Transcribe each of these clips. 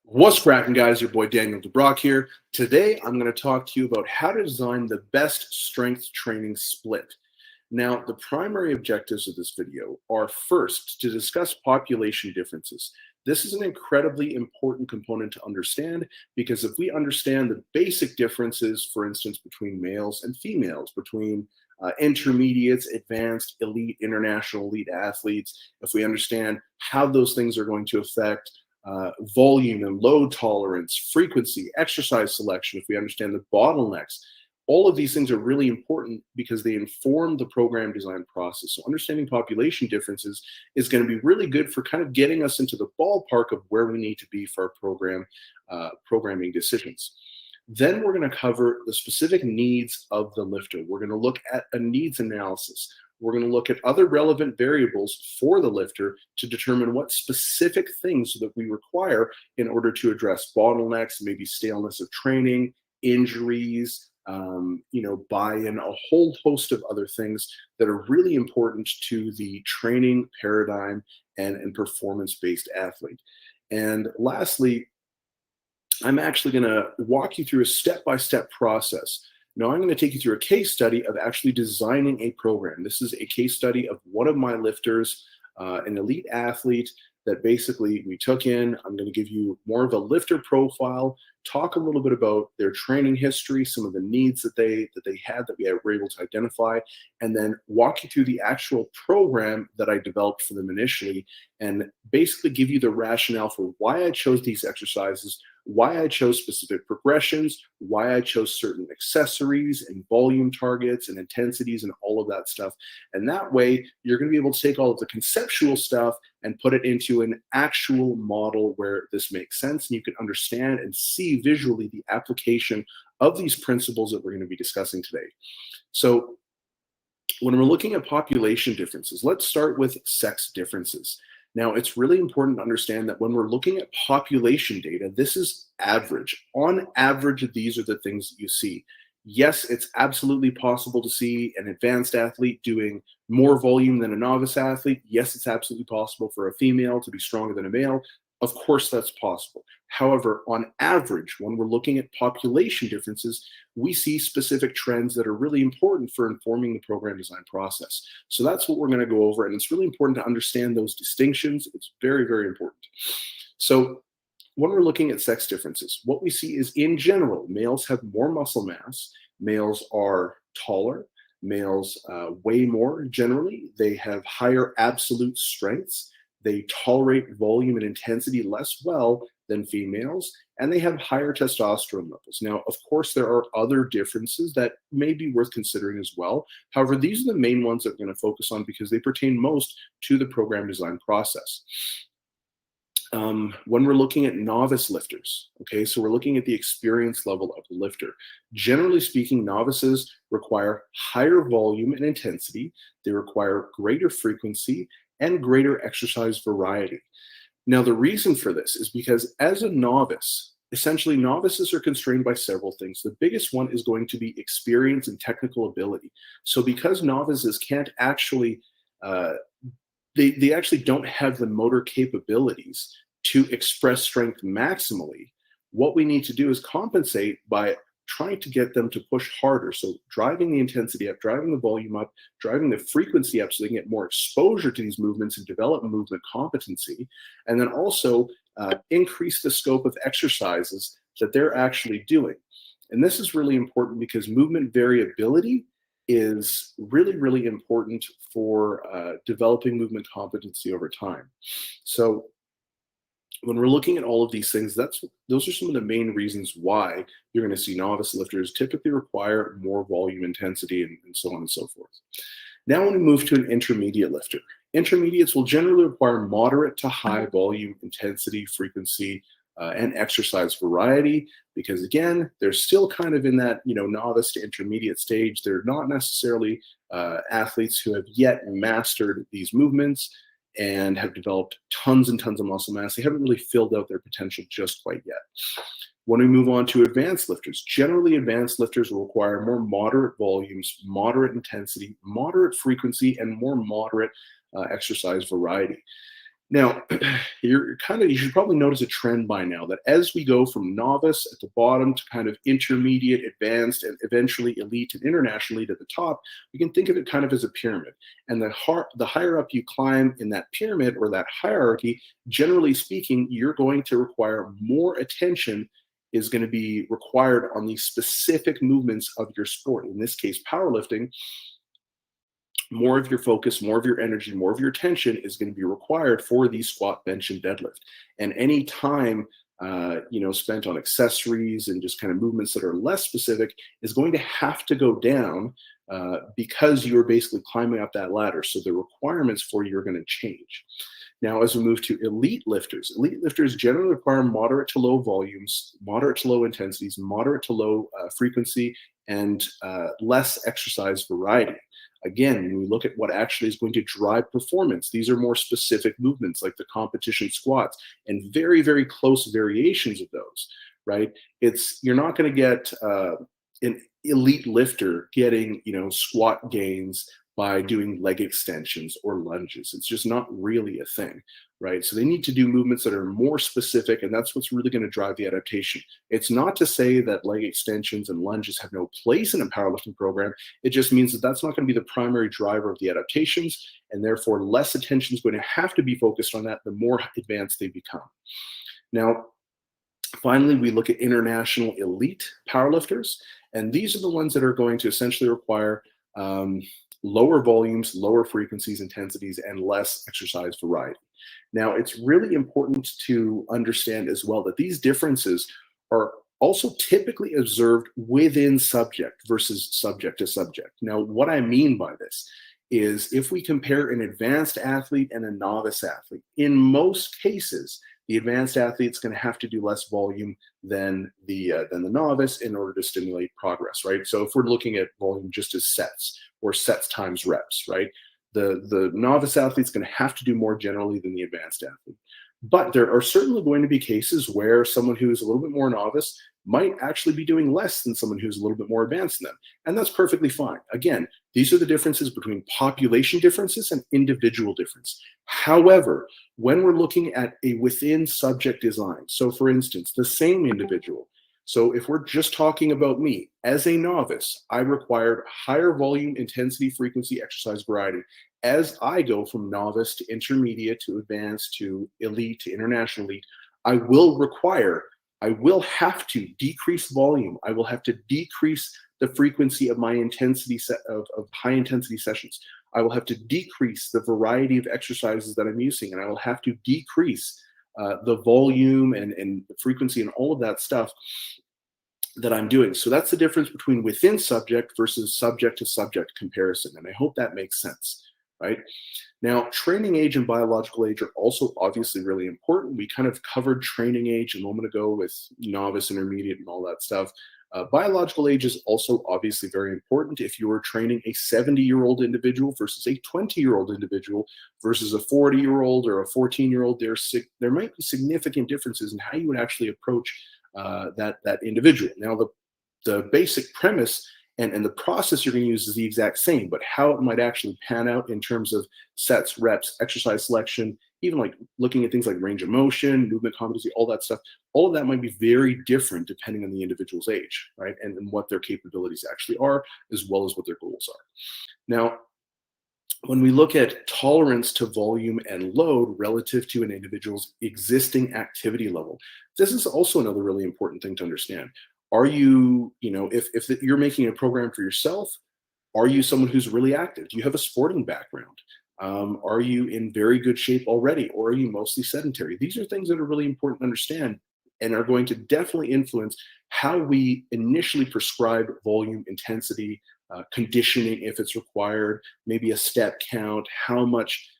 What's cracking, guys? Your boy Daniel DeBrocke here. Today, I'm going to talk to you about how to design the best strength training split. Now, the primary objectives of this video are first, to discuss population differences. This is an incredibly important component to understand because if we understand the basic differences, for instance, between males and females, between intermediates, advanced, elite, international elite athletes, if we understand how those things are going to affect volume and load tolerance, frequency, exercise selection, if we understand the bottlenecks, all of these things are really important because they inform the program design process. So understanding population differences is going to be really good for kind of getting us into the ballpark of where we need to be for our programming decisions. Then we're going to cover the specific needs of the lifter. We're going to look at a needs analysis. We're going to look at other relevant variables for the lifter to determine what specific things that we require in order to address bottlenecks, maybe staleness of training, injuries, buy-in, a whole host of other things that are really important to the training paradigm and performance-based athlete. And lastly, I'm actually going to walk you through a step-by-step process. Now, I'm going to take you through a case study of actually designing a program. This is a case study of one of my lifters, an elite athlete that basically we took in. I'm going to give you more of a lifter profile, talk a little bit about their training history, some of the needs that they had that we were able to identify, and then walk you through the actual program that I developed for them initially, and basically give you the rationale for why I chose these exercises, why I chose specific progressions, why I chose certain accessories and volume targets and intensities and all of that stuff. And that way, you're going to be able to take all of the conceptual stuff and put it into an actual model where this makes sense, and you can understand and see visually the application of these principles that we're going to be discussing today. So when we're looking at population differences, let's start with sex differences. Now, it's really important to understand that when we're looking at population data, this is average. On average, these are the things that you see. Yes, it's absolutely possible to see an advanced athlete doing more volume than a novice athlete. Yes, it's absolutely possible for a female to be stronger than a male. Of course, that's possible. However, on average, when we're looking at population differences, we see specific trends that are really important for informing the program design process. So that's what we're going to go over, and it's really important to understand those distinctions. It's very, very important. So when we're looking at sex differences, what we see is, in general, males have more muscle mass, males are taller, males weigh more generally, they have higher absolute strengths, they tolerate volume and intensity less well than females, and they have higher testosterone levels. Now, of course, there are other differences that may be worth considering as well. However, these are the main ones that we're going to focus on because they pertain most to the program design process. When we're looking at novice lifters, okay, so we're looking at the experience level of the lifter. Generally speaking, novices require higher volume and intensity. They require greater frequency and greater exercise variety. Now, the reason for this is because as a novice, essentially novices are constrained by several things. The biggest one is going to be experience and technical ability. So because novices can't actually, they actually don't have the motor capabilities to express strength maximally, what we need to do is compensate by trying to get them to push harder. So driving the intensity up, driving the volume up, driving the frequency up so they can get more exposure to these movements and develop movement competency. And then also increase the scope of exercises that they're actually doing. And this is really important because movement variability is really, really important for developing movement competency over time. So when we're looking at all of these things, those are some of the main reasons why you're going to see novice lifters typically require more volume intensity and so on and so forth. Now when we move to an intermediate lifter, intermediates will generally require moderate to high volume intensity, frequency, and exercise variety, because again, they're still kind of in that novice to intermediate stage. They're not necessarily athletes who have yet mastered these movements and have developed tons and tons of muscle mass. They haven't really filled out their potential just quite yet. When we move on to advanced lifters, generally advanced lifters will require more moderate volumes, moderate intensity, moderate frequency, and more moderate exercise variety. Now, you should probably notice a trend by now that as we go from novice at the bottom to kind of intermediate, advanced, and eventually elite and international elite at the top, we can think of it kind of as a pyramid. And the higher up you climb in that pyramid or that hierarchy, generally speaking, you're going to require more attention is going to be required on the specific movements of your sport. In this case, powerlifting. More of your focus, more of your energy, more of your attention is going to be required for the squat, bench, and deadlift. And any time spent on accessories and just kind of movements that are less specific is going to have to go down because you're basically climbing up that ladder. So the requirements for you are going to change. Now, as we move to elite lifters generally require moderate to low volumes, moderate to low intensities, moderate to low frequency, and less exercise variety. Again, when we look at what actually is going to drive performance, these are more specific movements like the competition squats and very, very close variations of those, right? You're not going to get an elite lifter getting, squat gains by doing leg extensions or lunges. It's just not really a thing, right? So they need to do movements that are more specific, and that's what's really going to drive the adaptation. It's not to say that leg extensions and lunges have no place in a powerlifting program. It just means that that's not going to be the primary driver of the adaptations, and therefore less attention is going to have to be focused on that the more advanced they become. Now, finally, we look at international elite powerlifters, and these are the ones that are going to essentially require lower volumes, lower frequencies, intensities, and less exercise variety. Now, it's really important to understand as well that these differences are also typically observed within subject versus subject to subject. Now, what I mean by this is if we compare an advanced athlete and a novice athlete, in most cases, the advanced athlete's going to have to do less volume than the novice in order to stimulate progress, right? So if we're looking at volume just as sets or sets times reps, right? The novice athlete's going to have to do more generally than the advanced athlete. But there are certainly going to be cases where someone who is a little bit more novice might actually be doing less than someone who's a little bit more advanced than them. And that's perfectly fine. Again, these are the differences between population differences and individual difference. However, when we're looking at a within subject design, so for instance, the same individual. So if we're just talking about me, as a novice, I required higher volume, intensity, frequency, exercise variety. As I go from novice to intermediate to advanced to elite to international elite, I will have to decrease volume. I will have to decrease the frequency of my intensity of high intensity sessions. I will have to decrease the variety of exercises that I'm using, and I will have to decrease the volume and the frequency and all of that stuff that I'm doing. So that's the difference between within subject versus subject to subject comparison. And I hope that makes sense, right? Now, training age and biological age are also obviously really important. We kind of covered training age a moment ago with novice, intermediate, and all that stuff. Biological age is also obviously very important. If you are training a 70-year-old individual versus a 20-year-old individual versus a 40-year-old or a 14-year-old, there might be significant differences in how you would actually approach that individual. Now, the basic premise and the process you're going to use is the exact same, but how it might actually pan out in terms of sets, reps, exercise selection, even like looking at things like range of motion, movement competency, all that stuff, all of that might be very different depending on the individual's age, right? And what their capabilities actually are, as well as what their goals are. Now, when we look at tolerance to volume and load relative to an individual's existing activity level, this is also another really important thing to understand. Are you, if you're making a program for yourself, are you someone who's really active? Do you have a sporting background? Are you in very good shape already, or are you mostly sedentary? These are things that are really important to understand and are going to definitely influence how we initially prescribe volume, intensity, conditioning if it's required, maybe a step count, how much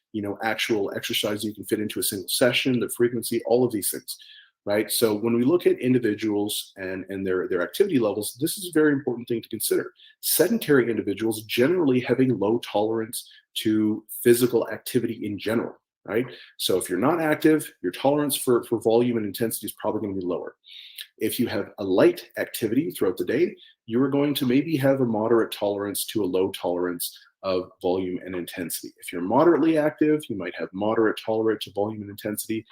actual exercise you can fit into a single session, the frequency, all of these things. Right. So when we look at individuals and their activity levels, this is a very important thing to consider. Sedentary individuals generally have a low tolerance to physical activity in general. Right. So if you're not active, your tolerance for volume and intensity is probably going to be lower. If you have a light activity throughout the day, you are going to maybe have a moderate tolerance to a low tolerance of volume and intensity. If you're moderately active, you might have moderate tolerance to volume and intensity.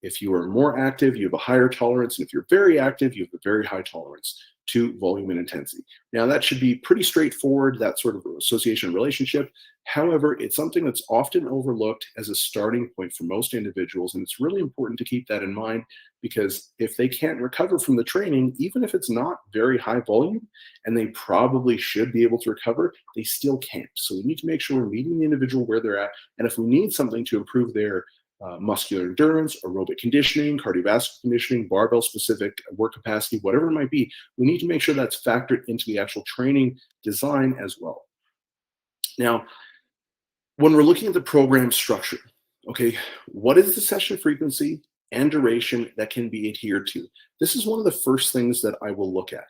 If you are more active, you have a higher tolerance. And if you're very active, you have a very high tolerance to volume and intensity. Now, that should be pretty straightforward, that sort of association relationship. However, it's something that's often overlooked as a starting point for most individuals. And it's really important to keep that in mind, because if they can't recover from the training, even if it's not very high volume, and they probably should be able to recover, they still can't. So we need to make sure we're meeting the individual where they're at. And if we need something to improve their muscular endurance, aerobic conditioning, cardiovascular conditioning, barbell specific work capacity, whatever it might be, we need to make sure that's factored into the actual training design as well. Now, when we're looking at the program structure, okay, what is the session frequency and duration that can be adhered to? This is one of the first things that I will look at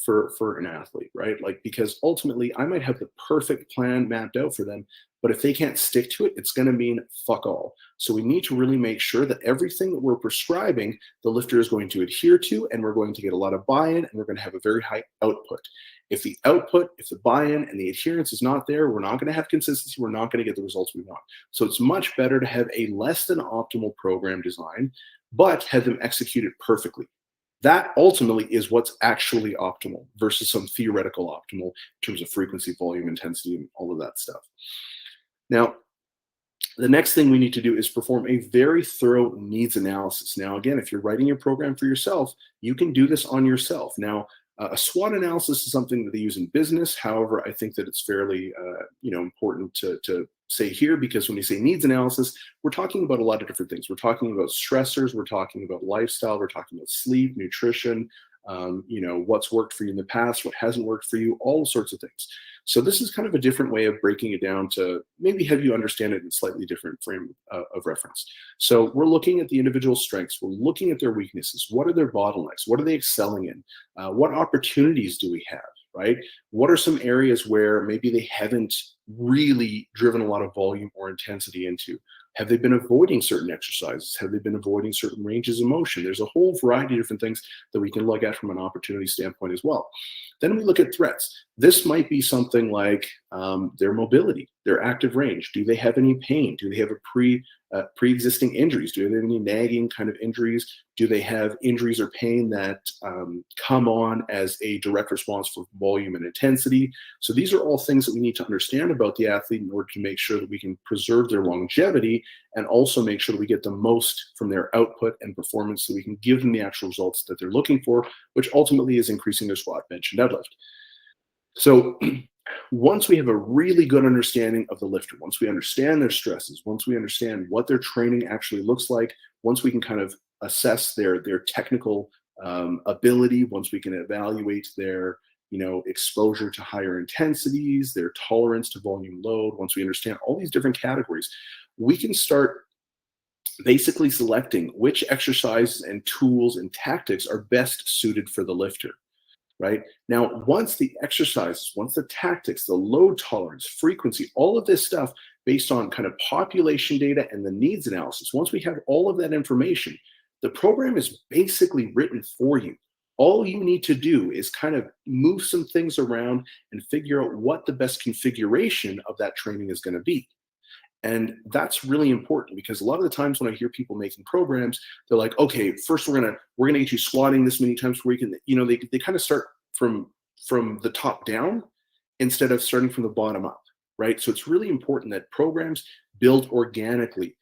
for an athlete, right? Like, because ultimately I might have the perfect plan mapped out for them, but if they can't stick to it, it's going to mean fuck all. So we need to really make sure that everything that we're prescribing, the lifter is going to adhere to, and we're going to get a lot of buy-in, and we're going to have a very high output. If the output, if the buy-in and the adherence is not there, we're not going to have consistency. We're not going to get the results we want. So it's much better to have a less than optimal program design, but have them execute it perfectly. That ultimately is what's actually optimal versus some theoretical optimal in terms of frequency, volume, intensity, and all of that stuff. Now, the next thing we need to do is perform a very thorough needs analysis. Now, again, if you're writing your program for yourself, you can do this on yourself. Now, a SWOT analysis is something that they use in business. However, I think that it's fairly important to say here, because when we say needs analysis, we're talking about a lot of different things. We're talking about stressors, we're talking about lifestyle, we're talking about sleep, nutrition, what's worked for you in the past, what hasn't worked for you, all sorts of things. So this is kind of a different way of breaking it down to maybe have you understand it in a slightly different frame of reference. So we're looking at the individual strengths. We're looking at their weaknesses. What are their bottlenecks? What are they excelling in? What opportunities do we have, right? What are some areas where maybe they haven't really driven a lot of volume or intensity into? Have they been avoiding certain exercises? Have they been avoiding certain ranges of motion? There's a whole variety of different things that we can look at from an opportunity standpoint as well. Then we look at threats. This might be something like their mobility, their active range. Do they have any pain? Do they have a pre-existing injuries? Do they have any nagging kind of injuries? Do they have injuries or pain that come on as a direct response for volume and intensity? So these are all things that we need to understand about the athlete in order to make sure that we can preserve their longevity and also make sure that we get the most from their output and performance so we can give them the actual results that they're looking for, which ultimately is increasing their squat, bench, and deadlift. So once we have a really good understanding of the lifter, once we understand their stresses, once we understand what their training actually looks like, once we can kind of assess their technical ability, once we can evaluate their exposure to higher intensities, their tolerance to volume load, once we understand all these different categories, we can start basically selecting which exercises and tools and tactics are best suited for the lifter. Right? Now, once the exercises, once the tactics, the load tolerance, frequency, all of this stuff based on kind of population data and the needs analysis, once we have all of that information, the program is basically written for you. All you need to do is kind of move some things around and figure out what the best configuration of that training is going to be. And that's really important, because a lot of the times when I hear people making programs, they're like, okay, first we're gonna get you squatting this many times per week, and they kind of start from the top down instead of starting from the bottom up, right? So it's really important that programs build organically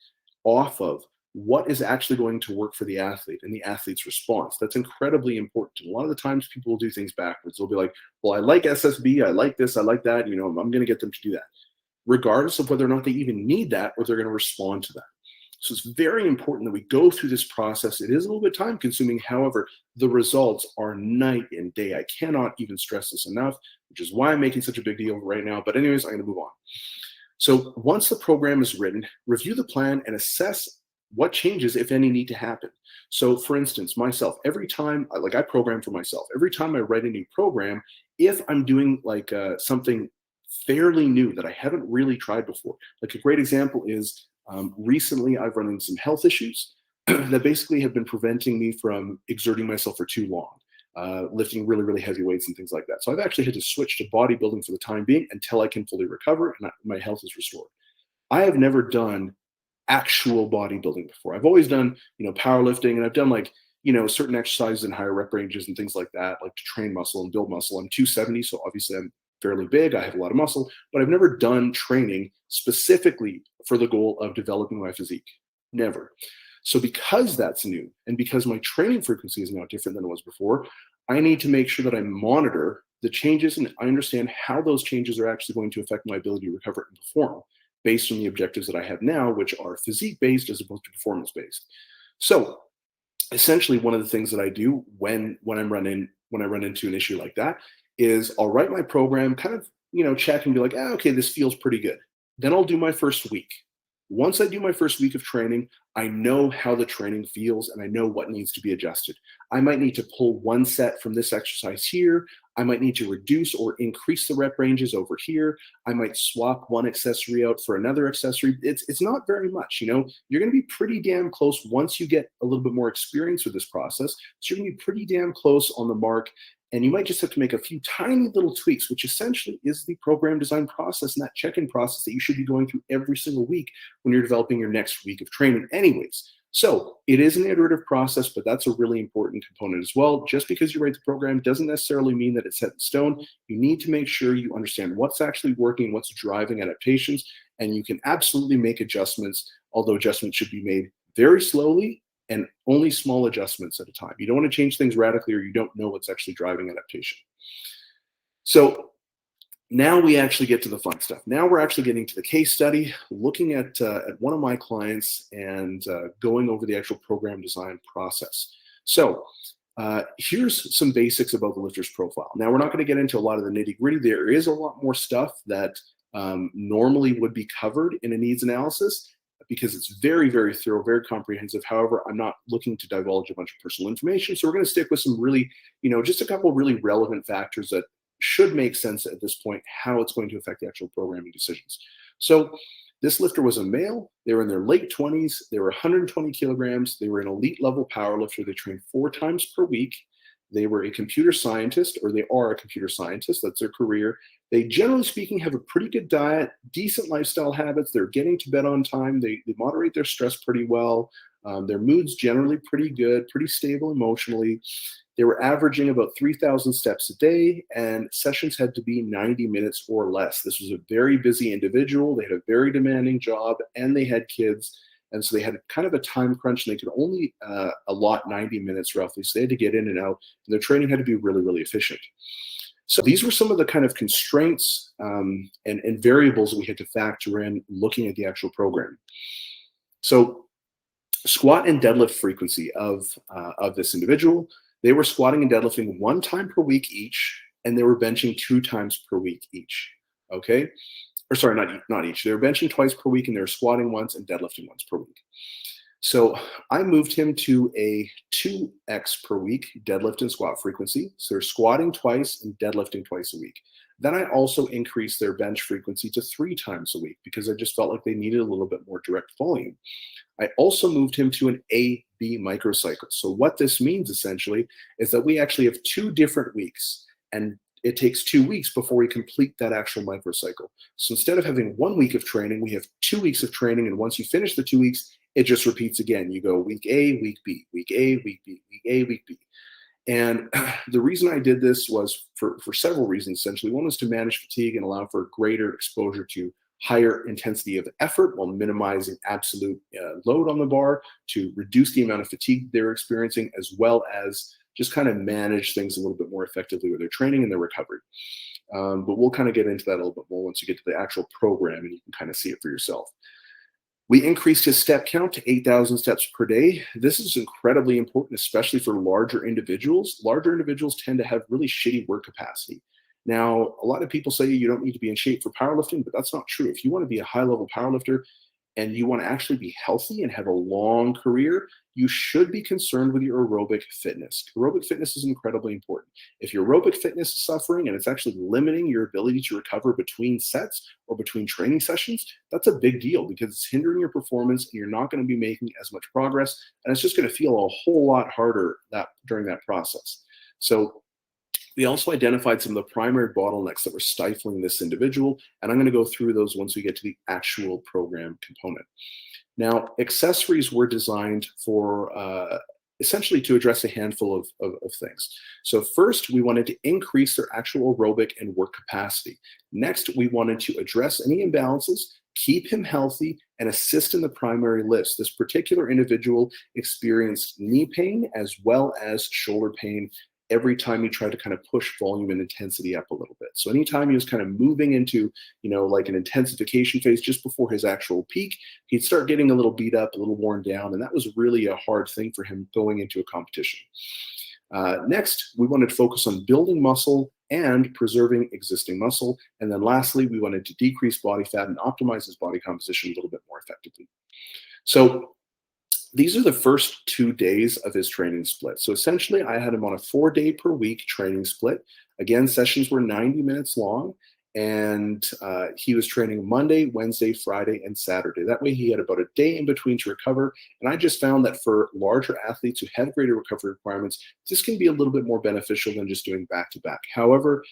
off of what is actually going to work for the athlete and the athlete's response. That's incredibly important. And a lot of the times people will do things backwards. They'll be like, well, I like SSB, I like this, I like that, I'm going to get them to do that, regardless of whether or not they even need that or they're going to respond to that. So it's very important that we go through this process. It is a little bit time consuming. However, the results are night and day. I cannot even stress this enough, which is why I'm making such a big deal right now. But anyways, I'm going to move on. So once the program is written, review the plan and assess what changes, if any, need to happen. So for instance, myself, every time, I program for myself, every time I write a new program, if I'm doing something fairly new that I haven't really tried before. Like a great example is recently I've run into some health issues that basically have been preventing me from exerting myself for too long. lifting really, really heavy weights and things like that. So I've actually had to switch to bodybuilding for the time being until I can fully recover and my health is restored. I have never done actual bodybuilding before. I've always done, powerlifting, and I've done certain exercises in higher rep ranges and things like that, like to train muscle and build muscle. I'm 270, so obviously I'm fairly big. I have a lot of muscle, but I've never done training specifically for the goal of developing my physique. Never. So because that's new and because my training frequency is now different than it was before, I need to make sure that I monitor the changes and I understand how those changes are actually going to affect my ability to recover and perform based on the objectives that I have now, which are physique-based as opposed to performance-based. So essentially, one of the things that I do when I run into an issue like that is I'll write my program, kind of check and be like, okay, this feels pretty good. Then I'll do my first week. Once I do my first week of training, I know how the training feels and I know what needs to be adjusted. I might need to pull one set from this exercise here. I might need to reduce or increase the rep ranges over here. I might swap one accessory out for another accessory. It's not very much, You're going to be pretty damn close once you get a little bit more experience with this process. So you're going to be pretty damn close on the mark. And you might just have to make a few tiny little tweaks, which essentially is the program design process and that check-in process that you should be going through every single week when you're developing your next week of training anyways. So it is an iterative process, but that's a really important component as well. Just because you write the program doesn't necessarily mean that it's set in stone. You need to make sure you understand what's actually working, what's driving adaptations, and you can absolutely make adjustments, although adjustments should be made very slowly and only small adjustments at a time. You don't want to change things radically or you don't know what's actually driving adaptation. So now we actually get to the fun stuff. Now we're actually getting to the case study, looking at one of my clients and going over the actual program design process. So here's some basics about the lifter's profile. Now we're not going to get into a lot of the nitty gritty. There is a lot more stuff that normally would be covered in a needs analysis, because it's very, very thorough, very comprehensive. However, I'm not looking to divulge a bunch of personal information. So we're going to stick with some really, just a couple of really relevant factors that should make sense at this point, how it's going to affect the actual programming decisions. So this lifter was a male. They were in their late 20s. They were 120 kilograms. They were an elite level power lifter. They trained 4 times per week. They were a computer scientist, or they are a computer scientist. That's their career. They, generally speaking, have a pretty good diet, decent lifestyle habits. They're getting to bed on time. They moderate their stress pretty well. Their mood's generally pretty good, pretty stable emotionally. They were averaging about 3,000 steps a day, and sessions had to be 90 minutes or less. This was a very busy individual. They had a very demanding job, and they had kids. And so they had kind of a time crunch, and they could only allot 90 minutes roughly. So they had to get in and out, and their training had to be really, really efficient. So these were some of the kind of constraints and variables that we had to factor in looking at the actual program. So squat and deadlift frequency of this individual, they were squatting and deadlifting 1 time per week each, and they were benching 2 times per week each, okay? Or sorry, not each. They were benching twice per week, and they were squatting once and deadlifting once per week. So I moved him to a 2x per week deadlift and squat frequency. So they're squatting twice and deadlifting twice a week. Then I also increased their bench frequency to 3 times a week because I just felt like they needed a little bit more direct volume. I also moved him to an A-B microcycle. So what this means essentially is that we actually have 2 different weeks, and it takes 2 weeks before we complete that actual microcycle. So instead of having 1 week of training, we have 2 weeks of training, and once you finish the 2 weeks, it just repeats again. You go week A, week B, week A, week B, week A, week B. And the reason I did this was for several reasons, essentially. One was to manage fatigue and allow for greater exposure to higher intensity of effort while minimizing absolute load on the bar, to reduce the amount of fatigue they're experiencing, as well as just kind of manage things a little bit more effectively with their training and their recovery. But we'll kind of get into that a little bit more once you get to the actual program and you can kind of see it for yourself. We increased his step count to 8,000 steps per day. This is incredibly important, especially for larger individuals. Larger individuals tend to have really shitty work capacity. Now, a lot of people say you don't need to be in shape for powerlifting, but that's not true. If you want to be a high-level powerlifter and you want to actually be healthy and have a long career, you should be concerned with your aerobic fitness. Aerobic fitness is incredibly important. If your aerobic fitness is suffering and it's actually limiting your ability to recover between sets or between training sessions, that's a big deal because it's hindering your performance and you're not going to be making as much progress, and it's just going to feel a whole lot harder during that process. So we also identified some of the primary bottlenecks that were stifling this individual, and I'm going to go through those once we get to the actual program component. Now, accessories were designed for essentially to address a handful of things. So first, we wanted to increase their actual aerobic and work capacity. Next, we wanted to address any imbalances, keep him healthy, and assist in the primary lifts. This particular individual experienced knee pain as well as shoulder pain every time he tried to kind of push volume and intensity up a little bit. So anytime he was kind of moving into, like an intensification phase just before his actual peak, he'd start getting a little beat up, a little worn down, and that was really a hard thing for him going into a competition. Next, we wanted to focus on building muscle and preserving existing muscle. And then lastly, we wanted to decrease body fat and optimize his body composition a little bit more effectively. So these are the first 2 days of his training split. So essentially, I had him on a 4-day per week training split. Again, sessions were 90 minutes long, and he was training Monday, Wednesday, Friday, and Saturday. That way he had about a day in between to recover. And I just found that for larger athletes who have greater recovery requirements, this can be a little bit more beneficial than just doing back-to-back. However,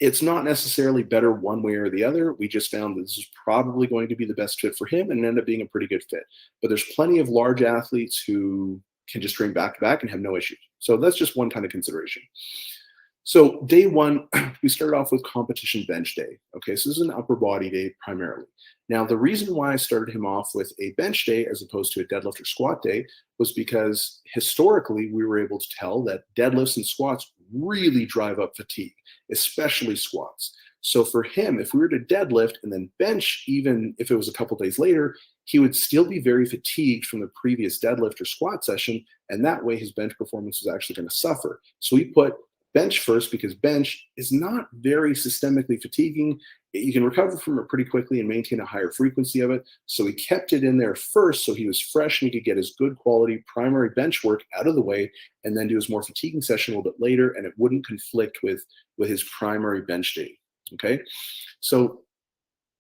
it's not necessarily better one way or the other. We just found that this is probably going to be the best fit for him and ended up being a pretty good fit. But there's plenty of large athletes who can just train back-to-back and have no issues. So that's just one kind of consideration. So day one, we started off with competition bench day. Okay, so this is an upper body day primarily. Now, the reason why I started him off with a bench day as opposed to a deadlift or squat day was because historically we were able to tell that deadlifts and squats really drive up fatigue, especially squats. So for him, if we were to deadlift and then bench, even if it was a couple days later, he would still be very fatigued from the previous deadlift or squat session, and that way his bench performance is actually going to suffer. So we put bench first because bench is not very systemically fatiguing. You can recover from it pretty quickly and maintain a higher frequency of it. So we kept it in there first so he was fresh and he could get his good quality primary bench work out of the way and then do his more fatiguing session a little bit later, and it wouldn't conflict with his primary bench day. Okay, so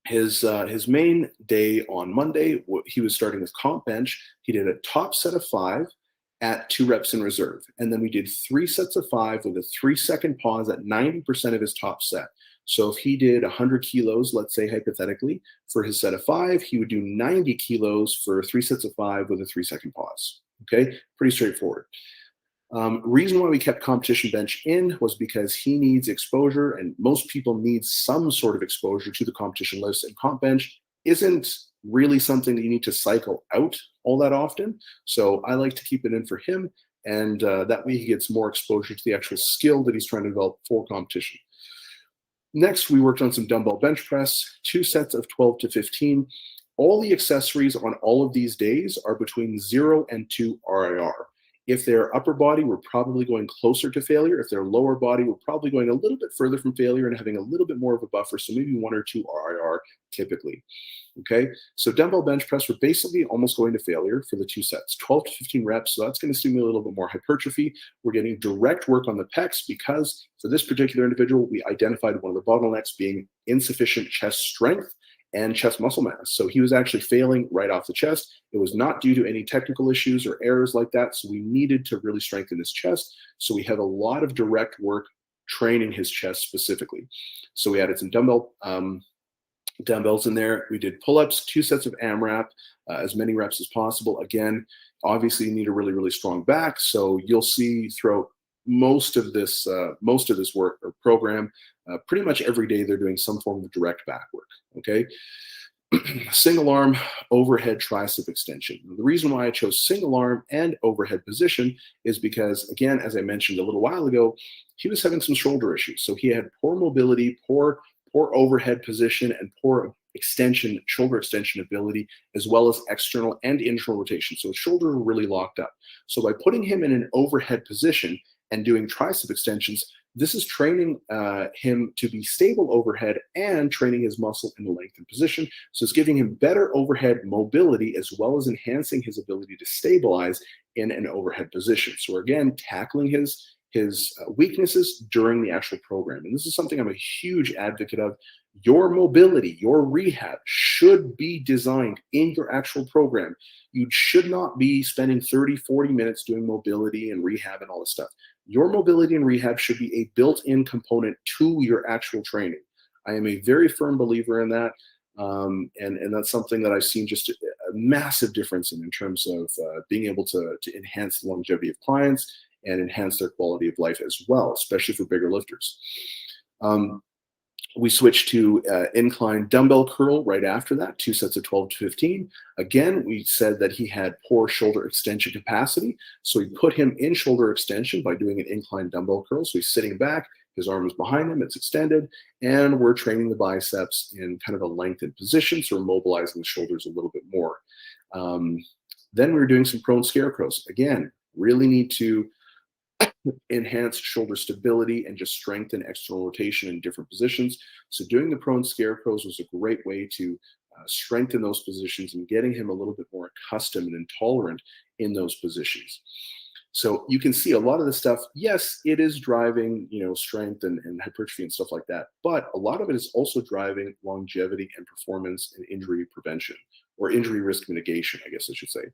his main day on Monday, he was starting with comp bench. He did a top set of 5 at 2 reps in reserve. And then we did 3 sets of 5 with a 3-second pause at 90% of his top set. So if he did 100 kilos, let's say hypothetically, for his set of 5, he would do 90 kilos for 3 sets of 5 with a 3-second pause. Okay, pretty straightforward. Reason why we kept competition bench in was because he needs exposure, and most people need some sort of exposure to the competition lifts, and comp bench isn't really something that you need to cycle out all that often. So I like to keep it in for him, and that way he gets more exposure to the actual skill that he's trying to develop for competition. Next, we worked on some dumbbell bench press, 2 sets of 12 to 15. All the accessories on all of these days are between 0 and 2 RIR. If they're upper body, we're probably going closer to failure. If they're lower body, we're probably going a little bit further from failure and having a little bit more of a buffer, so maybe 1 or 2 RIR typically. Okay, so dumbbell bench press, we're basically almost going to failure for the 2 sets, 12 to 15 reps. So that's going to stimulate a little bit more hypertrophy. We're getting direct work on the pecs because for this particular individual, we identified one of the bottlenecks being insufficient chest strength and chest muscle mass. So he was actually failing right off the chest. It was not due to any technical issues or errors like that. So we needed to really strengthen his chest. So we have a lot of direct work training his chest specifically. So we added some dumbbells in there. We did pull-ups, 2 sets of AMRAP, as many reps as possible. Again, obviously you need a really, really strong back. So you'll see throughout most of this work or program, pretty much every day they're doing some form of direct back work. Okay. Single arm overhead tricep extension. The reason why I chose single arm and overhead position is because, again, as I mentioned a little while ago, he was having some shoulder issues. So he had poor mobility, poor overhead position, and poor shoulder extension ability, as well as external and internal rotation. So his shoulder were really locked up. So by putting him in an overhead position and doing tricep extensions, this is training him to be stable overhead and training his muscle in the lengthened position. So it's giving him better overhead mobility as well as enhancing his ability to stabilize in an overhead position. So we're again tackling his weaknesses during the actual program. And this is something I'm a huge advocate of. Your mobility, your rehab should be designed in your actual program. You should not be spending 30, 40 minutes doing mobility and rehab and all this stuff. Your mobility and rehab should be a built-in component to your actual training. I am a very firm believer in that. And that's something that I've seen just a massive difference in terms of being able to enhance the longevity of clients and enhance their quality of life as well, especially for bigger lifters. We switched to incline dumbbell curl right after that, 2 sets of 12 to 15. Again, we said that he had poor shoulder extension capacity, so we put him in shoulder extension by doing an incline dumbbell curl. So he's sitting back, his arm is behind him, it's extended, and we're training the biceps in kind of a lengthened position, so we're mobilizing the shoulders a little bit more. Then we were doing some prone scarecrows. Again, really need to enhance shoulder stability and just strengthen external rotation in different positions. So doing the prone scarecrows was a great way to strengthen those positions and getting him a little bit more accustomed and intolerant in those positions. So you can see a lot of the stuff, yes, it is driving, strength and hypertrophy and stuff like that, but a lot of it is also driving longevity and performance and injury prevention, or injury risk mitigation, I guess I should say.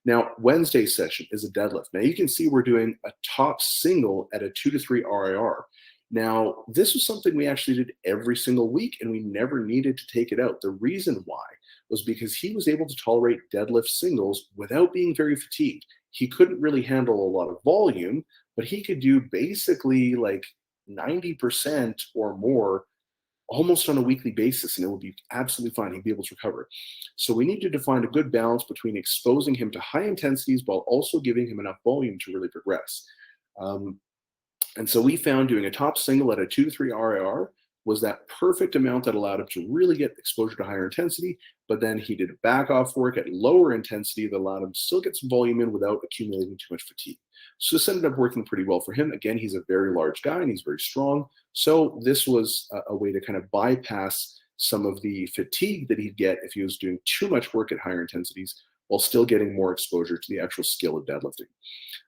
Now, Wednesday session is a deadlift. Now you can see we're doing a top single at a 2 to 3 RIR. Now, this was something we actually did every single week, and we never needed to take it out. The reason why was because he was able to tolerate deadlift singles without being very fatigued. He couldn't really handle a lot of volume, but he could do basically like 90% or more almost on a weekly basis, and it would be absolutely fine. He'd be able to recover. So we needed to find a good balance between exposing him to high intensities while also giving him enough volume to really progress. And so we found doing a top single at a 2 to 3 RIR was that perfect amount that allowed him to really get exposure to higher intensity, but then he did back off work at lower intensity that allowed him to still get some volume in without accumulating too much fatigue. So this ended up working pretty well for him. Again, he's a very large guy and he's very strong. So this was a way to kind of bypass some of the fatigue that he'd get if he was doing too much work at higher intensities while still getting more exposure to the actual skill of deadlifting.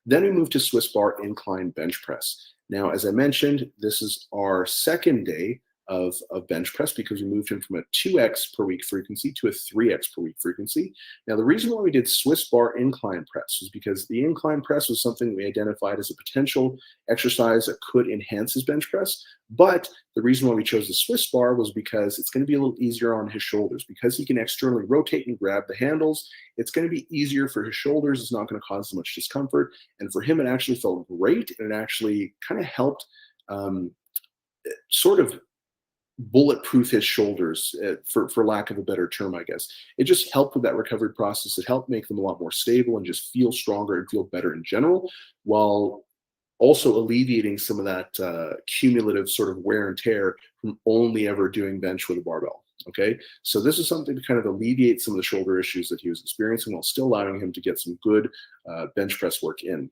Then we moved to Swiss bar incline bench press. Now, as I mentioned, this is our second day of bench press because we moved him from a 2x per week frequency to a 3x per week frequency. Now, the reason why we did Swiss bar incline press was because the incline press was something we identified as a potential exercise that could enhance his bench press. But the reason why we chose the Swiss bar was because it's going to be a little easier on his shoulders. Because he can externally rotate and grab the handles, it's going to be easier for his shoulders. It's not going to cause as much discomfort. And for him, it actually felt great. And it actually kind of helped sort of bulletproof his shoulders, for lack of a better term, I guess. It just helped with that recovery process. It helped make them a lot more stable and just feel stronger and feel better in general, while also alleviating some of that cumulative sort of wear and tear from only ever doing bench with a barbell. Okay, so this is something to kind of alleviate some of the shoulder issues that he was experiencing while still allowing him to get some good bench press work in.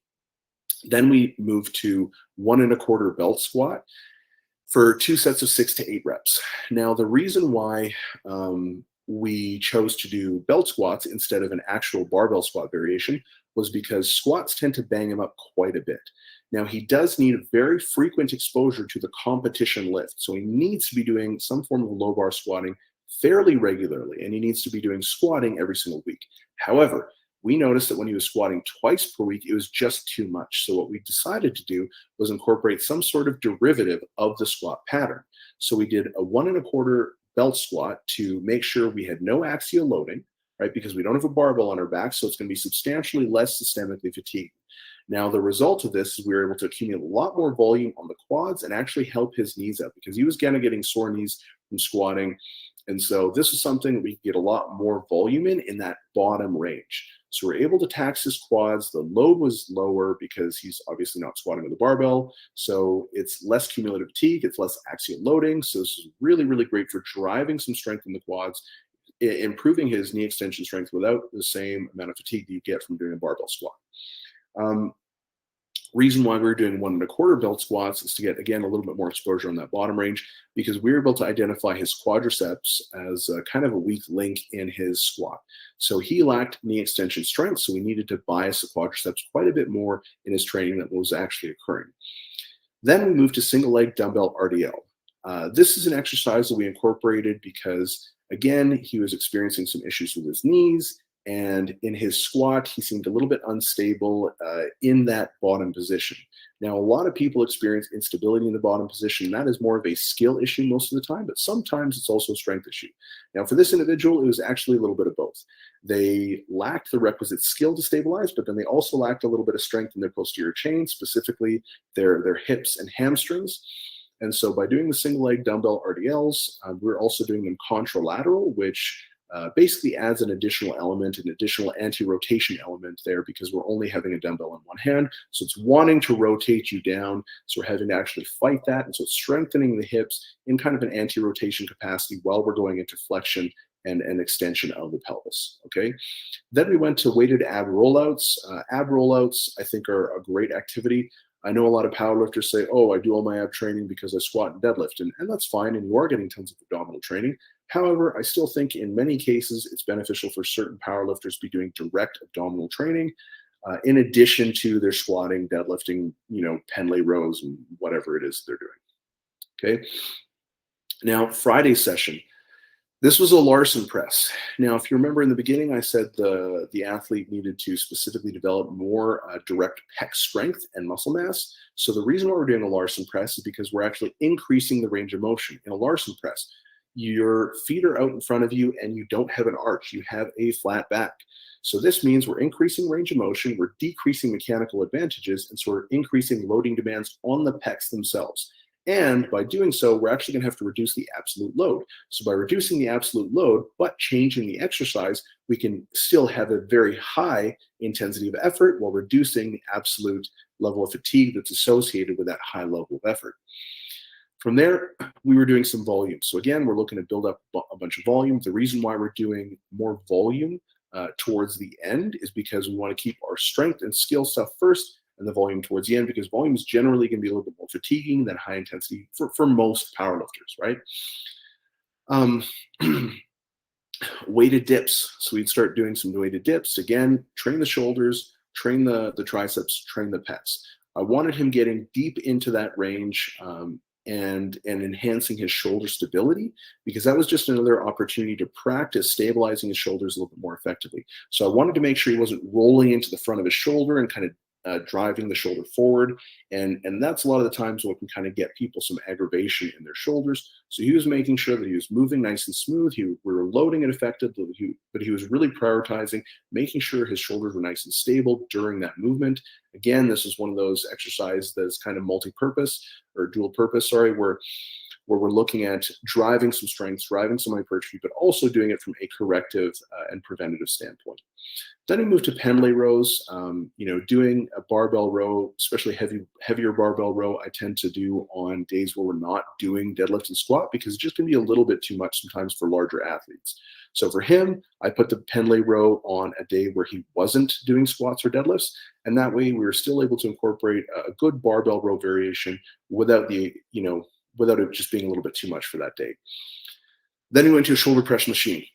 Then we moved to 1 1/4 belt squat for 2 sets of 6 to 8 reps. Now, the reason why we chose to do belt squats instead of an actual barbell squat variation was because squats tend to bang him up quite a bit. Now, he does need a very frequent exposure to the competition lift. So he needs to be doing some form of low bar squatting fairly regularly, and he needs to be doing squatting every single week. However, we noticed that when he was squatting twice per week, it was just too much. So what we decided to do was incorporate some sort of derivative of the squat pattern. So we did a 1 1/4 belt squat to make sure we had no axial loading, right? Because we don't have a barbell on our back, so it's going to be substantially less systemically fatigued. Now, the result of this is we were able to accumulate a lot more volume on the quads and actually help his knees out because he was kind of getting sore knees from squatting. And so this is something that we can get a lot more volume in that bottom range. So we're able to tax his quads. The load was lower because he's obviously not squatting with a barbell. So it's less cumulative fatigue. It's less axial loading. So this is really, really great for driving some strength in the quads, improving his knee extension strength without the same amount of fatigue that you get from doing a barbell squat. Reason why we're doing 1 1/4 belt squats is to get, again, a little bit more exposure on that bottom range because we were able to identify his quadriceps as kind of a weak link in his squat. So he lacked knee extension strength, so we needed to bias the quadriceps quite a bit more in his training than was actually occurring. Then we moved to single leg dumbbell RDL. This is an exercise that we incorporated because, again, he was experiencing some issues with his knees. And in his squat, he seemed a little bit unstable in that bottom position. Now, a lot of people experience instability in the bottom position. That is more of a skill issue most of the time, but sometimes it's also a strength issue. Now, for this individual, it was actually a little bit of both. They lacked the requisite skill to stabilize, but then they also lacked a little bit of strength in their posterior chain, specifically their hips and hamstrings. And so by doing the single leg dumbbell RDLs, we're also doing them contralateral, which basically adds an additional element, an additional anti-rotation element there, because we're only having a dumbbell in one hand. So it's wanting to rotate you down. So we're having to actually fight that. And so it's strengthening the hips in kind of an anti-rotation capacity while we're going into flexion and an extension of the pelvis, okay? Then we went to weighted ab rollouts. Ab rollouts, I think, are a great activity. I know a lot of powerlifters say, oh, I do all my ab training because I squat and deadlift, and that's fine, and you are getting tons of abdominal training. However, I still think in many cases it's beneficial for certain powerlifters to be doing direct abdominal training in addition to their squatting, deadlifting, pen lay rows, and whatever it is they're doing, okay? Now, Friday session. This was a Larson press. Now, if you remember in the beginning, I said the athlete needed to specifically develop more direct pec strength and muscle mass. So the reason why we're doing a Larson press is because we're actually increasing the range of motion. In a Larson press, your feet are out in front of you and you don't have an arch. You have a flat back. So this means we're increasing range of motion, we're decreasing mechanical advantages, and so we're increasing loading demands on the pecs themselves. And by doing so, we're actually going to have to reduce the absolute load. So by reducing the absolute load, but changing the exercise, we can still have a very high intensity of effort while reducing the absolute level of fatigue that's associated with that high level of effort. From there, we were doing some volume. So again, we're looking to build up a bunch of volume. The reason why we're doing more volume towards the end is because we want to keep our strength and skill stuff first, and the volume towards the end, because volume is generally going to be a little bit more fatiguing than high intensity for most powerlifters, right? Weighted dips. So we'd start doing some weighted dips. Again, train the shoulders, train the triceps, train the pecs. I wanted him getting deep into that range and enhancing his shoulder stability, because that was just another opportunity to practice stabilizing his shoulders a little bit more effectively. So I wanted to make sure he wasn't rolling into the front of his shoulder and kind of driving the shoulder forward, and that's a lot of the times what can kind of get people some aggravation in their shoulders. So he was making sure that he was moving nice and smooth. We were loading it effectively, but he was really prioritizing making sure his shoulders were nice and stable during that movement. Again, this is one of those exercises that's kind of multi-purpose or dual purpose, where we're looking at driving some strength, driving some hypertrophy, but also doing it from a corrective and preventative standpoint. Then we moved to pen lay rows. Doing a barbell row, especially heavier barbell row, I tend to do on days where we're not doing deadlift and squat, because it's just going to be a little bit too much sometimes for larger athletes. So for him, I put the pen lay row on a day where he wasn't doing squats or deadlifts, and that way we were still able to incorporate a good barbell row variation without it just being a little bit too much for that day. Then we went to a shoulder press machine.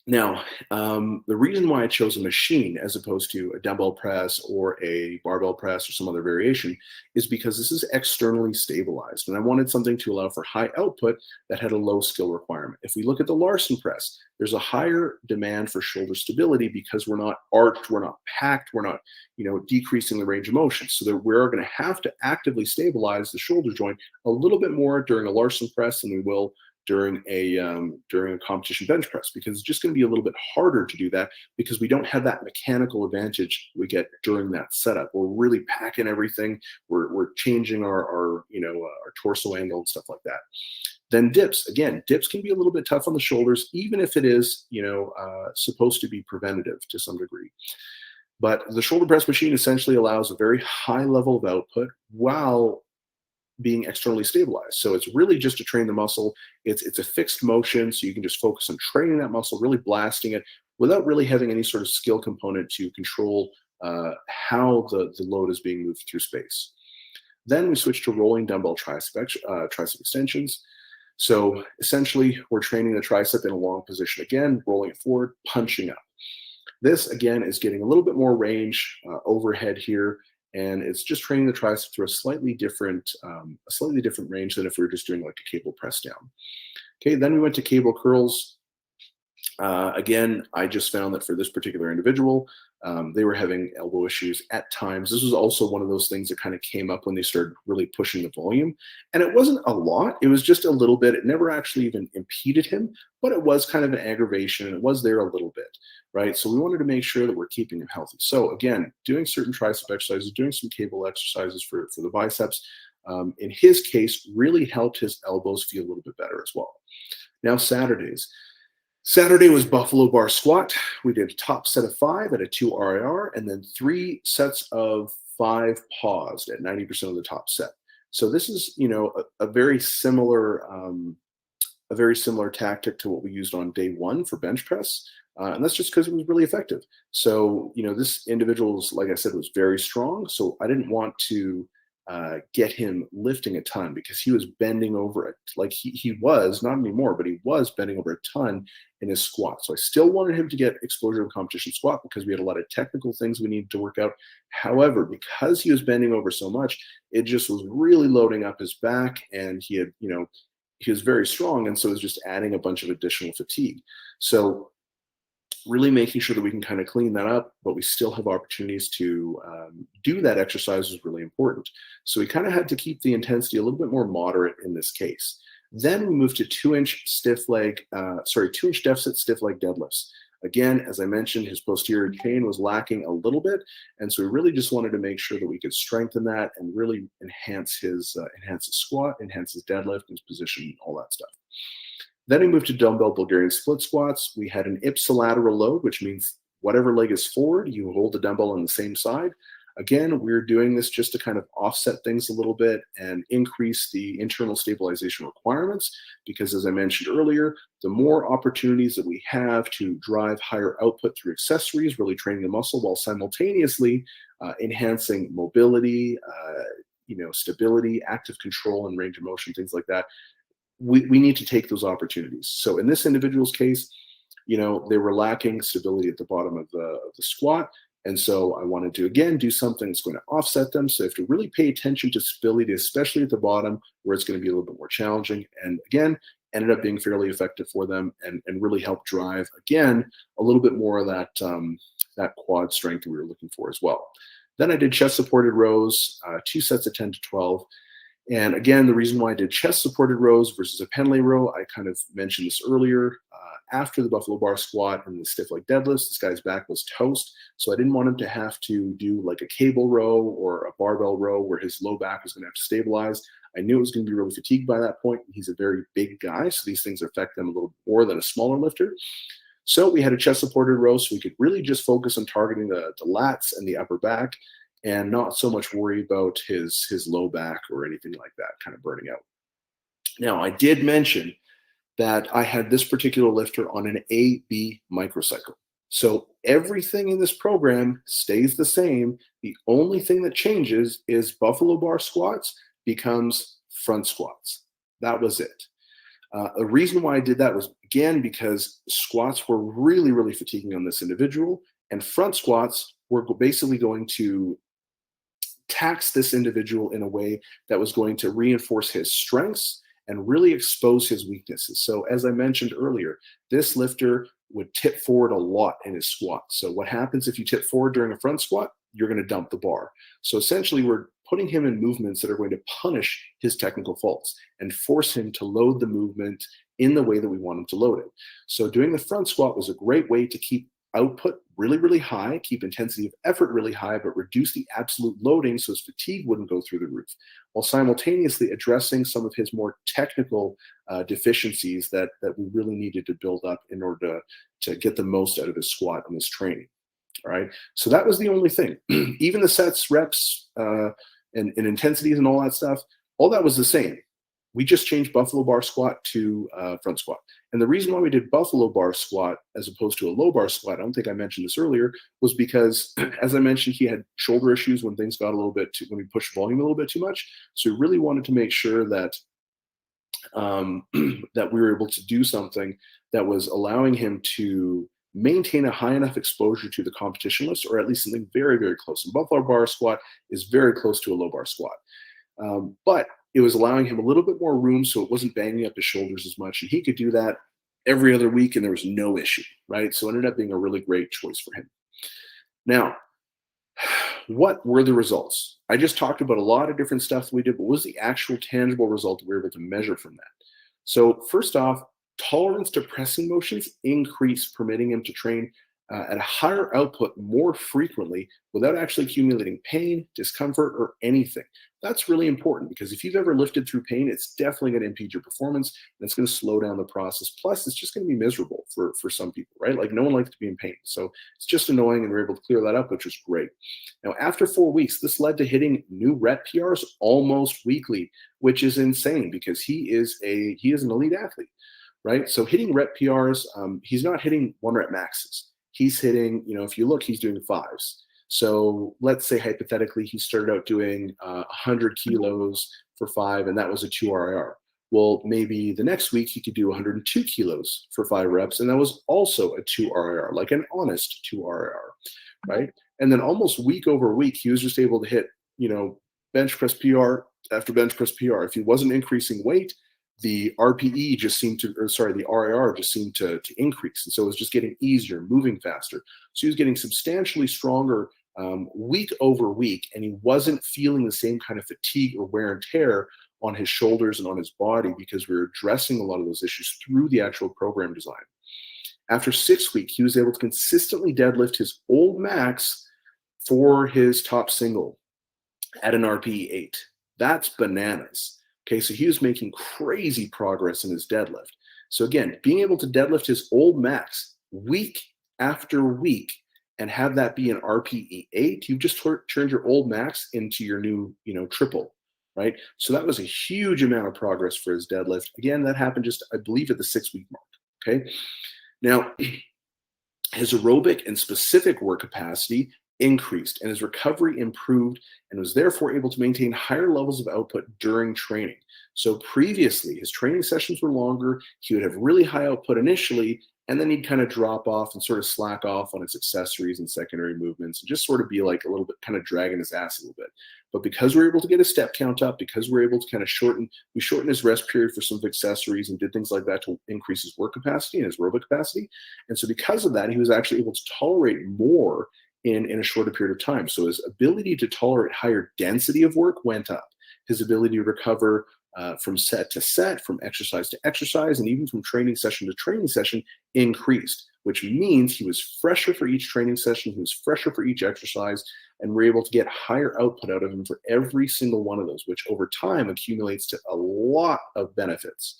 Now, the reason why I chose a machine as opposed to a dumbbell press or a barbell press or some other variation is because this is externally stabilized, and I wanted something to allow for high output that had a low skill requirement. If we look at the Larson press, there's a higher demand for shoulder stability because we're not arched, we're not packed, we're not decreasing the range of motion. So that we're going to have to actively stabilize the shoulder joint a little bit more during a Larson press than we will during a competition bench press, because it's just going to be a little bit harder to do that because we don't have that mechanical advantage we get during that setup. We're really packing everything. We're changing our torso angle and stuff like that. Then dips. Again, dips can be a little bit tough on the shoulders, even if it is supposed to be preventative to some degree. But the shoulder press machine essentially allows a very high level of output while being externally stabilized. So it's really just to train the muscle. It's a fixed motion, so you can just focus on training that muscle, really blasting it without really having any sort of skill component to control how the load is being moved through space. Then we switch to rolling dumbbell tricep extensions. So essentially, we're training the tricep in a long position again, rolling it forward, punching up. This again is getting a little bit more range overhead here, and it's just training the tricep through a slightly different range than if we were just doing like a cable press down. Okay, then we went to cable curls. Again, I just found that for this particular individual, they were having elbow issues at times. This was also one of those things that kind of came up when they started really pushing the volume. And it wasn't a lot, it was just a little bit. It never actually even impeded him, but it was kind of an aggravation and it was there a little bit, right? So we wanted to make sure that we're keeping him healthy. So again, doing certain tricep exercises, doing some cable exercises for the biceps, in his case, really helped his elbows feel a little bit better as well. Now, Saturday was buffalo bar squat. We did a top set of 5 at a 2 RIR, and then 3 sets of 5 paused at 90% of the top set. So this is, a very similar tactic to what we used on day 1 for bench press, and that's just because it was really effective. So, this individual was, like I said, was very strong. So I didn't want to get him lifting a ton because he was bending over it. Like he was, not anymore, but he was bending over a ton in his squat. So I still wanted him to get exposure to competition squat because we had a lot of technical things we needed to work out. However, because he was bending over so much, it just was really loading up his back, and he had, he was very strong. And so it was just adding a bunch of additional fatigue. So really making sure that we can kind of clean that up, but we still have opportunities to do that exercise is really important. So we kind of had to keep the intensity a little bit more moderate in this case. Then we moved to 2-inch deficit stiff leg deadlifts. Again, as I mentioned, his posterior chain was lacking a little bit, and so we really just wanted to make sure that we could strengthen that and really enhance his squat, enhance his deadlift, his position, all that stuff. Then we moved to dumbbell Bulgarian split squats. We had an ipsilateral load, which means whatever leg is forward, you hold the dumbbell on the same side. Again, we're doing this just to kind of offset things a little bit and increase the internal stabilization requirements, because as I mentioned earlier, the more opportunities that we have to drive higher output through accessories, really training the muscle while simultaneously enhancing mobility, stability, active control, and range of motion, things like that. We need to take those opportunities. So in this individual's case, they were lacking stability at the bottom of the squat. And so I wanted to, again, do something that's going to offset them. So you have to really pay attention to stability, especially at the bottom where it's going to be a little bit more challenging. And again, ended up being fairly effective for them and really helped drive, again, a little bit more of that quad strength that we were looking for as well. Then I did chest supported rows, 2 sets of 10 to 12. And again, the reason why I did chest supported rows versus a Pendlay row, I kind of mentioned this earlier. After the buffalo bar squat and the stiff leg deadlifts, this guy's back was toast. So I didn't want him to have to do like a cable row or a barbell row where his low back was going to have to stabilize. I knew it was going to be really fatigued by that point. He's a very big guy, so these things affect them a little more than a smaller lifter. So we had a chest supported row so we could really just focus on targeting the lats and the upper back, and not so much worry about his low back or anything like that kind of burning out. Now, I did mention that I had this particular lifter on an A-B microcycle. So everything in this program stays the same. The only thing that changes is buffalo bar squats becomes front squats. That was it. The reason why I did that was, again, because squats were really, really fatiguing on this individual, and front squats were basically going to tax this individual in a way that was going to reinforce his strengths and really expose his weaknesses. So as I mentioned earlier, this lifter would tip forward a lot in his squat. So what happens if you tip forward during a front squat? You're going to dump the bar. So essentially we're putting him in movements that are going to punish his technical faults and force him to load the movement in the way that we want him to load it. So doing the front squat was a great way to keep output really, really high, keep intensity of effort really high, but reduce the absolute loading so his fatigue wouldn't go through the roof, while simultaneously addressing some of his more technical deficiencies that we really needed to build up in order to get the most out of his squat in this training. All right, so that was the only thing. Even the sets, reps, and intensities and all that stuff, all that was the same. We just changed buffalo bar squat to front squat. And the reason why we did buffalo bar squat as opposed to a low bar squat, I don't think I mentioned this earlier, was because, as I mentioned, he had shoulder issues when things got a little bit when we pushed volume a little bit too much. So we really wanted to make sure that that we were able to do something that was allowing him to maintain a high enough exposure to the competition list, or at least something very, very close. And buffalo bar squat is very close to a low bar squat. But it was allowing him a little bit more room so it wasn't banging up his shoulders as much. And he could do that every other week, and there was no issue, right? So it ended up being a really great choice for him. Now, what were the results? I just talked about a lot of different stuff that we did, but what was the actual tangible result that we were able to measure from that? So first off, tolerance to pressing motions increased, permitting him to train at a higher output more frequently without actually accumulating pain, discomfort, or anything. That's really important because if you've ever lifted through pain, it's definitely going to impede your performance and it's going to slow down the process. Plus, it's just going to be miserable for some people, right? Like no one likes to be in pain. So it's just annoying and we're able to clear that up, which is great. Now, after 4 weeks, this led to hitting new rep PRs almost weekly, which is insane because he is an elite athlete, right? So hitting rep PRs, he's not hitting 1 rep maxes. He's hitting, if you look, he's doing 5s. So let's say hypothetically he started out doing 100 kilos for 5, and that was a 2 RIR. Well, maybe the next week he could do 102 kilos for 5 reps, and that was also a 2 RIR, like an honest 2 RIR, right? And then almost week over week, he was just able to hit, bench press PR after bench press PR. If he wasn't increasing weight, the RPE just seemed to, the RIR just seemed to increase. And so it was just getting easier, moving faster. So he was getting substantially stronger week over week, and he wasn't feeling the same kind of fatigue or wear and tear on his shoulders and on his body because we were addressing a lot of those issues through the actual program design. After 6 weeks, he was able to consistently deadlift his old max for his top single at an RPE 8. That's bananas. Okay, so he was making crazy progress in his deadlift. So again, being able to deadlift his old max week after week and have that be an RPE 8, you've just turned your old max into your new, triple, right? So that was a huge amount of progress for his deadlift. Again, that happened just, I believe, at the 6-week mark, okay? Now, his aerobic and specific work capacity increased and his recovery improved and was therefore able to maintain higher levels of output during training. So previously, his training sessions were longer. He would have really high output initially, and then he'd kind of drop off and sort of slack off on his accessories and secondary movements and just sort of be like a little bit kind of dragging his ass a little bit. But because we're able to get his step count up, because we're able to kind of shortened his rest period for some accessories and did things like that to increase his work capacity and his aerobic capacity. And so because of that, he was actually able to tolerate more in a shorter period of time. So his ability to tolerate higher density of work went up. His ability to recover from set to set, from exercise to exercise, and even from training session to training session increased, which means he was fresher for each training session, he was fresher for each exercise, and we're able to get higher output out of him for every single one of those, which over time accumulates to a lot of benefits.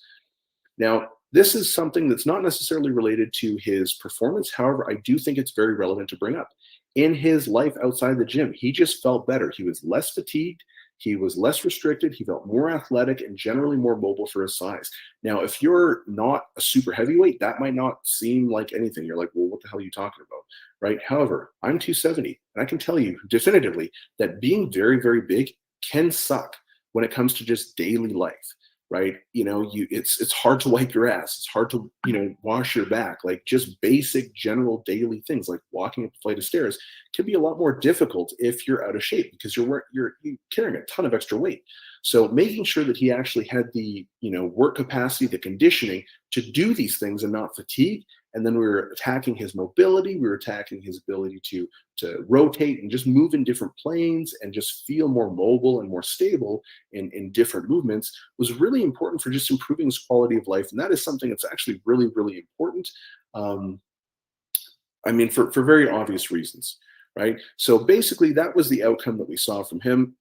Now, this is something that's not necessarily related to his performance. However, I do think it's very relevant to bring up. In his life outside the gym, he just felt better. He was less fatigued. He was less restricted. He felt more athletic and generally more mobile for his size. Now, if you're not a super heavyweight, that might not seem like anything. You're like, well, what the hell are you talking about, right? However, I'm 270, and I can tell you definitively that being very, very big can suck when it comes to just daily life. Right? It's hard to wipe your ass. It's hard to, wash your back. Like just basic general daily things like walking up a flight of stairs can be a lot more difficult if you're out of shape because you're carrying a ton of extra weight. So making sure that he actually had the, work capacity, the conditioning to do these things and not fatigue. And then we were attacking his mobility. We were attacking his ability to rotate and just move in different planes and just feel more mobile and more stable in different movements was really important for just improving his quality of life. And that is something that's actually really, really important. For very obvious reasons, right? So basically that was the outcome that we saw from him.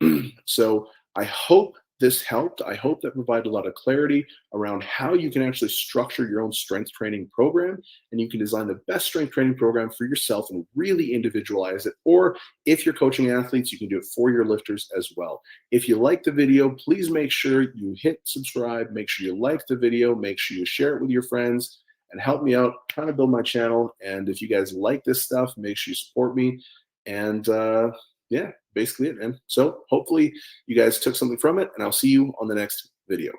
So I hope this helped. I hope that provided a lot of clarity around how you can actually structure your own strength training program, and you can design the best strength training program for yourself and really individualize it. Or if you're coaching athletes, you can do it for your lifters as well. If you like the video, please make sure you hit subscribe, make sure you like the video, make sure you share it with your friends, and help me out trying to build my channel. And if you guys like this stuff, make sure you support me. And yeah, basically it, man. So hopefully you guys took something from it, and I'll see you on the next video.